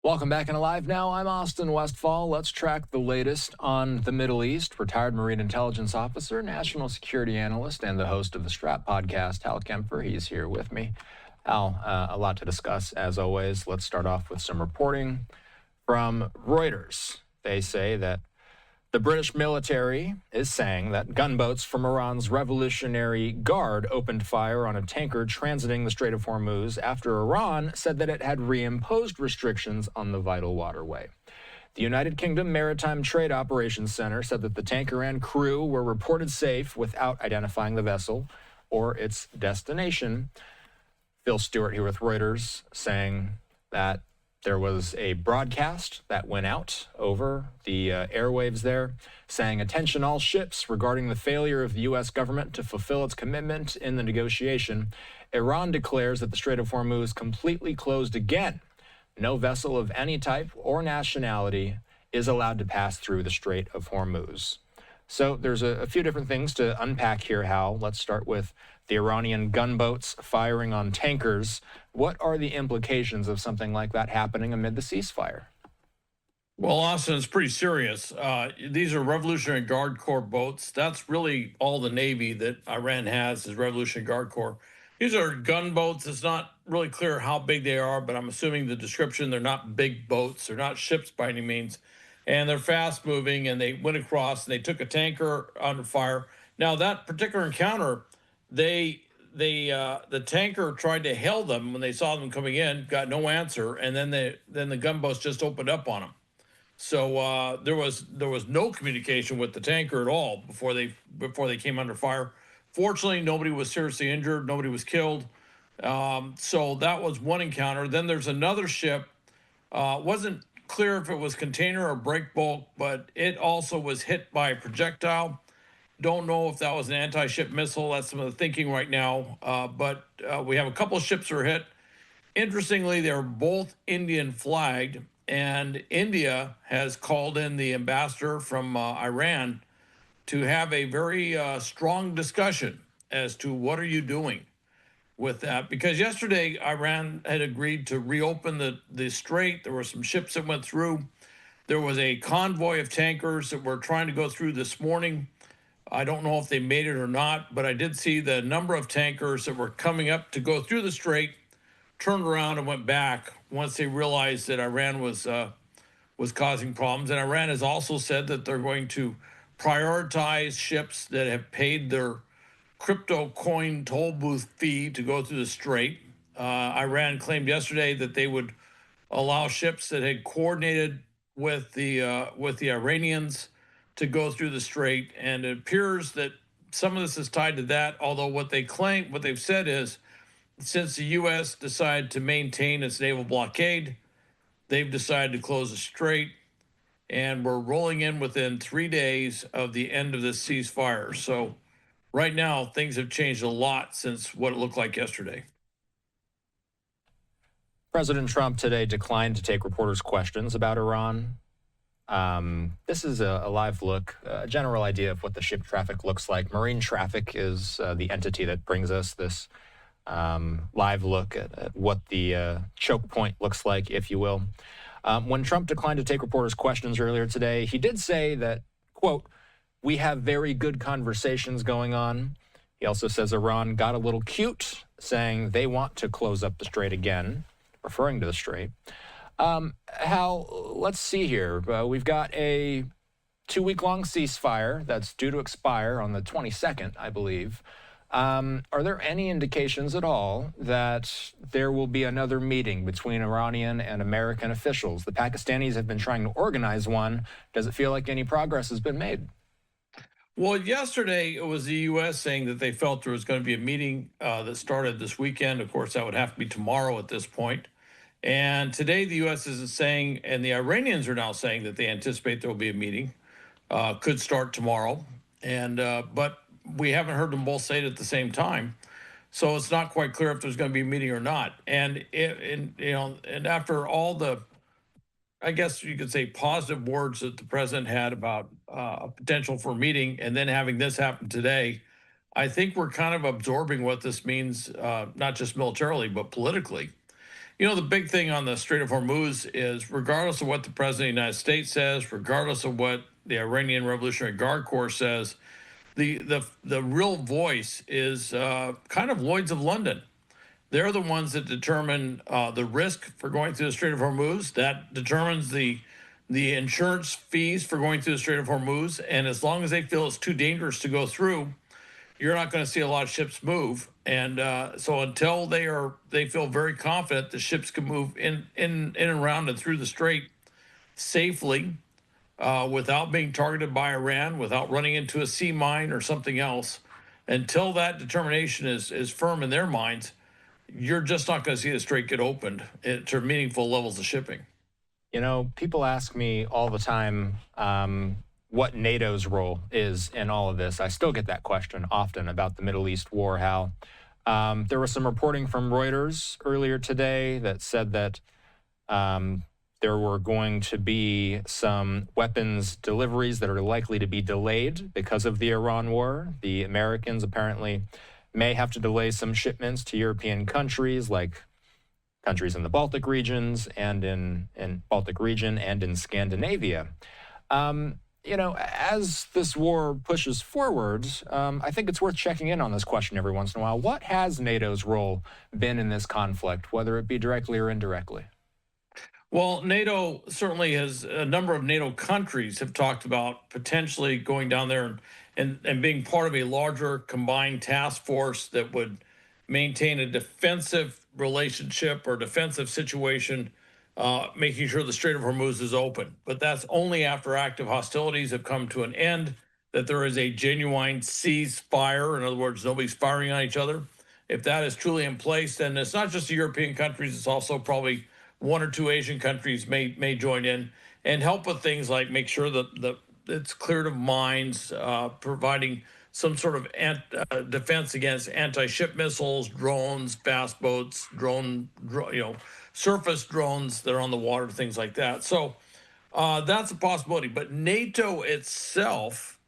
Welcome back into Live Now. I'm Austin Westfall. Let's track the latest on the Middle East. Retired Marine Intelligence Officer, National Security Analyst, and the host of the Strap podcast, Hal Kempfer. He's here with me. Hal, a lot to discuss, as always. Let's start off with some reporting from Reuters. They say that the British military is saying that gunboats from Iran's Revolutionary Guard opened fire on a tanker transiting the Strait of Hormuz after Iran said that it had reimposed restrictions on the vital waterway. The United Kingdom Maritime Trade Operations Center said that the tanker and crew were reported safe without identifying the vessel or its destination. Phil Stewart here with Reuters saying that there was a broadcast that went out over the airwaves there saying, "Attention all ships regarding the failure of the U.S. government to fulfill its commitment in the negotiation. Iran declares that the Strait of Hormuz completely closed again. No vessel of any type or nationality is allowed to pass through the Strait of Hormuz." So there's a few different things to unpack here, Hal. Let's start with the Iranian gunboats firing on tankers. What are the implications of something like that happening amid the ceasefire? Well, Austin, it's pretty serious. These are Revolutionary Guard Corps boats. That's really all the Navy that Iran has is Revolutionary Guard Corps. These are gunboats. It's not really clear how big they are, but I'm assuming the description, they're not big boats. They're not ships by any means. And they're fast moving, and they went across and they took a tanker under fire. Now, that particular encounter, the tanker tried to hail them when they saw them coming in, got no answer, and then the gunboats just opened up on them. So there was no communication with the tanker at all before they came under fire. Fortunately, nobody was seriously injured. Nobody was killed. So that was one encounter. Then there's another ship. Wasn't clear if it was container or break bulk, but it also was hit by a projectile. Don't know if that was an anti-ship missile. That's some of the thinking right now. But we have a couple of ships that are hit. Interestingly, they're both Indian flagged, and India has called in the ambassador from Iran to have a very strong discussion as to what are you doing with that. Because yesterday, Iran had agreed to reopen the strait. There were some ships that went through. There was a convoy of tankers that were trying to go through this morning. I don't know if they made it or not, but I did see the number of tankers that were coming up to go through the strait turned around and went back once they realized that Iran was causing problems. And Iran has also said that they're going to prioritize ships that have paid their crypto coin toll booth fee to go through the strait. Iran claimed yesterday that they would allow ships that had coordinated with the Iranians to go through the strait, and it appears that some of this is tied to that. Although what they've said is, since the U.S. decided to maintain its naval blockade, they've decided to close the strait, and we're rolling in within 3 days of the end of this ceasefire. So right now, things have changed a lot since what it looked like yesterday. President Trump today declined to take reporters' questions about Iran. This is a live look, a general idea of what the ship traffic looks like. Marine traffic is the entity that brings us this live look at what the choke point looks like, if you will. When Trump declined to take reporters' questions earlier today, he did say that, quote, "We have very good conversations going on." He also says Iran got a little cute, saying they want to close up the strait again, referring to the strait. Hal, let's see here. We've got a 2-week-long ceasefire that's due to expire on the 22nd, I believe. Are there any indications at all that there will be another meeting between Iranian and American officials? The Pakistanis have been trying to organize one. Does it feel like any progress has been made? Well, yesterday it was the U.S. saying that they felt there was going to be a meeting that started this weekend. Of course, that would have to be tomorrow at this point. And today the U.S. is saying, and the Iranians are now saying that they anticipate there will be a meeting, could start tomorrow. And but we haven't heard them both say it at the same time. So it's not quite clear if there's going to be a meeting or not. And and after all the, I guess you could say, positive words that the president had about a potential for a meeting, and then having this happen today, I think we're kind of absorbing what this means, not just militarily, but politically. You know, the big thing on the Strait of Hormuz is, regardless of what the President of the United States says, regardless of what the Iranian Revolutionary Guard Corps says, the real voice is kind of Lloyd's of London. They're the ones that determine the risk for going through the Strait of Hormuz. That determines the insurance fees for going through the Strait of Hormuz. And as long as they feel it's too dangerous to go through, you're not going to see a lot of ships move. And so until they feel very confident the ships can move in and around and through the strait safely, without being targeted by Iran, without running into a sea mine or something else, until that determination is firm in their minds, you're just not going to see the strait get opened to meaningful levels of shipping. You know, people ask me all the time what NATO's role is in all of this. I still get that question often about the Middle East war, Hal. There was some reporting from Reuters earlier today that said that there were going to be some weapons deliveries that are likely to be delayed because of the Iran war. The Americans apparently may have to delay some shipments to European countries, like countries in the Baltic regions and in Baltic region and in Scandinavia. You know, as this war pushes forward, I think it's worth checking in on this question every once in a while. What has NATO's role been in this conflict, whether it be directly or indirectly? Well, NATO certainly has, a number of NATO countries have talked about potentially going down there and being part of a larger combined task force that would maintain a defensive relationship or defensive situation, making sure the Strait of Hormuz is open. But that's only after active hostilities have come to an end, that there is a genuine ceasefire. In other words, nobody's firing on each other. If that is truly in place, then it's not just the European countries, it's also probably one or two Asian countries may join in and help with things like make sure that it's cleared of mines, providing some sort of defense against anti-ship missiles, drones, fast boats, surface drones that are on the water, things like that. So that's a possibility. But NATO itself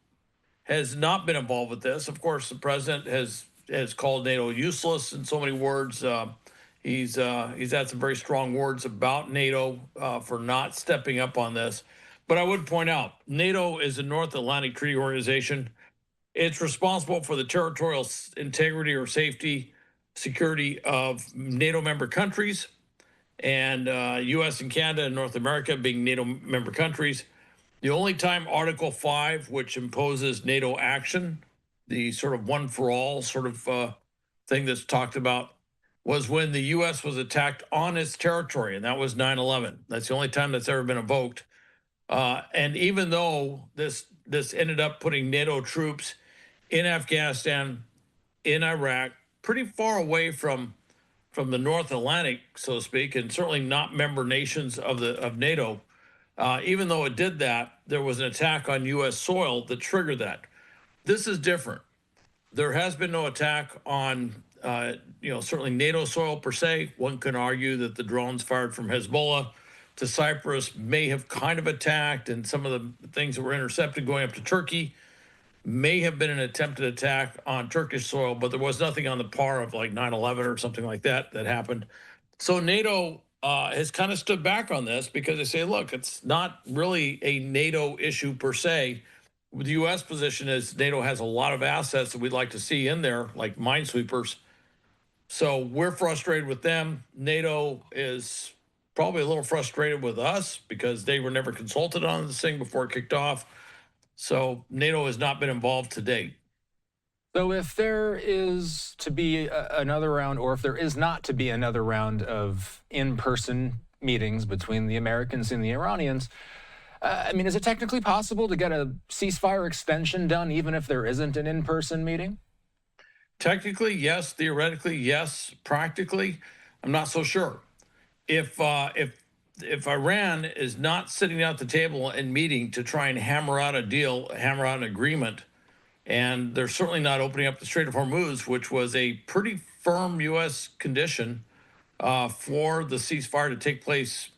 has not been involved with this. Of course, the president has called NATO useless in so many words. He's had some very strong words about NATO for not stepping up on this. But I would point out, NATO is a North Atlantic Treaty Organization. It's responsible for the territorial integrity or safety, security of NATO member countries, and U.S. and Canada and North America being NATO member countries. The only time Article 5, which imposes NATO action, the sort of one for all sort of thing that's talked about, was when the U.S. was attacked on its territory, and that was 9/11. That's the only time that's ever been invoked. And even though this ended up putting NATO troops in Afghanistan, in Iraq, pretty far away from the North Atlantic, so to speak, and certainly not member nations of NATO, even though it did that, there was an attack on U.S. soil that triggered that. This is different. There has been no attack on certainly NATO soil per se. One can argue that the drones fired from Hezbollah to Cyprus may have kind of attacked, and some of the things that were intercepted going up to Turkey may have been an attempted attack on Turkish soil, but there was nothing on the par of like 9/11 or something like that happened. So NATO has kind of stood back on this because they say, look, it's not really a NATO issue per se. The U.S. position is NATO has a lot of assets that we'd like to see in there, like minesweepers. So we're frustrated with them. NATO is probably a little frustrated with us because they were never consulted on this thing before it kicked off. So NATO has not been involved to date. So if there is to be another round, or if there is not to be another round of in-person meetings between the Americans and the Iranians, I mean, is it technically possible to get a ceasefire extension done even if there isn't an in-person meeting? Technically, yes. Theoretically, yes. Practically, I'm not so sure. If Iran is not sitting at the table and meeting to try and hammer out a deal, hammer out an agreement, and they're certainly not opening up the Strait of Hormuz, which was a pretty firm U.S. condition for the ceasefire to take place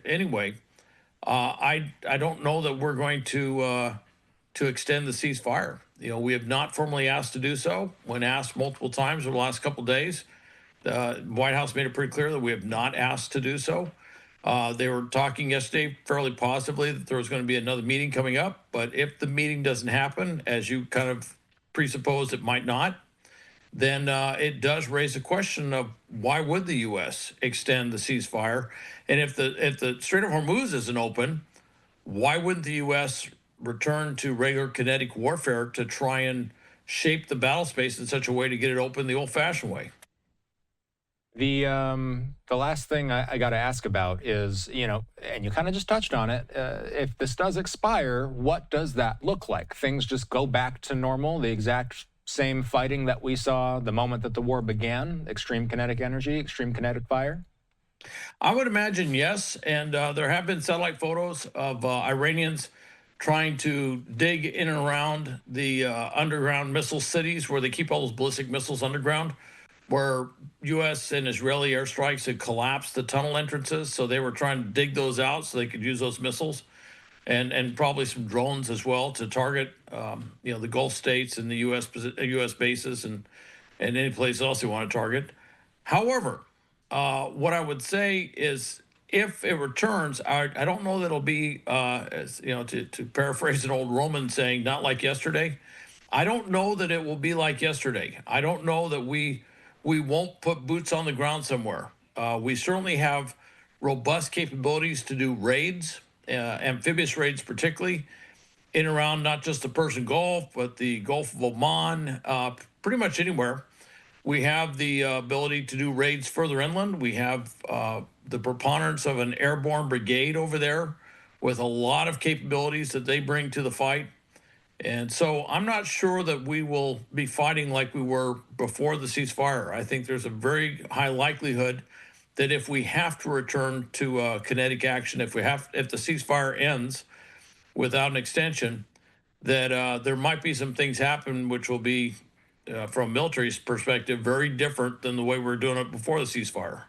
anyway. I don't know that we're going to extend the ceasefire. You know, we have not formally asked to do so. When asked multiple times over the last couple of days, White House made it pretty clear that we have not asked to do so. They were talking yesterday fairly positively that there was going to be another meeting coming up. But if the meeting doesn't happen, as you kind of presupposed it might not, then it does raise a question of why would the U.S. extend the ceasefire? And if the Strait of Hormuz isn't open, why wouldn't the U.S. return to regular kinetic warfare to try and shape the battle space in such a way to get it open the old-fashioned way? The last thing I got to ask about is, and you kind of just touched on it. If this does expire, what does that look like? Things just go back to normal, the exact same fighting that we saw the moment that the war began, extreme kinetic energy, extreme kinetic fire? I would imagine yes. And there have been satellite photos of Iranians trying to dig in and around the underground missile cities where they keep all those ballistic missiles underground, where U.S. and Israeli airstrikes had collapsed the tunnel entrances. So they were trying to dig those out so they could use those missiles, and probably some drones as well to target, the Gulf states and the U.S. bases and any place else they want to target. However, what I would say is, if it returns, I don't know that it'll be, as to paraphrase an old Roman saying, not like yesterday. I don't know that it will be like yesterday. I don't know that we won't put boots on the ground somewhere. We certainly have robust capabilities to do raids, amphibious raids particularly, in and around not just the Persian Gulf, but the Gulf of Oman, pretty much anywhere. We have the ability to do raids further inland. We have the preponderance of an airborne brigade over there with a lot of capabilities that they bring to the fight. And so I'm not sure that we will be fighting like we were before the ceasefire. I think there's a very high likelihood that if we have to return to kinetic action, if the ceasefire ends without an extension, that there might be some things happen which will be, from a military perspective, very different than the way we were doing it before the ceasefire.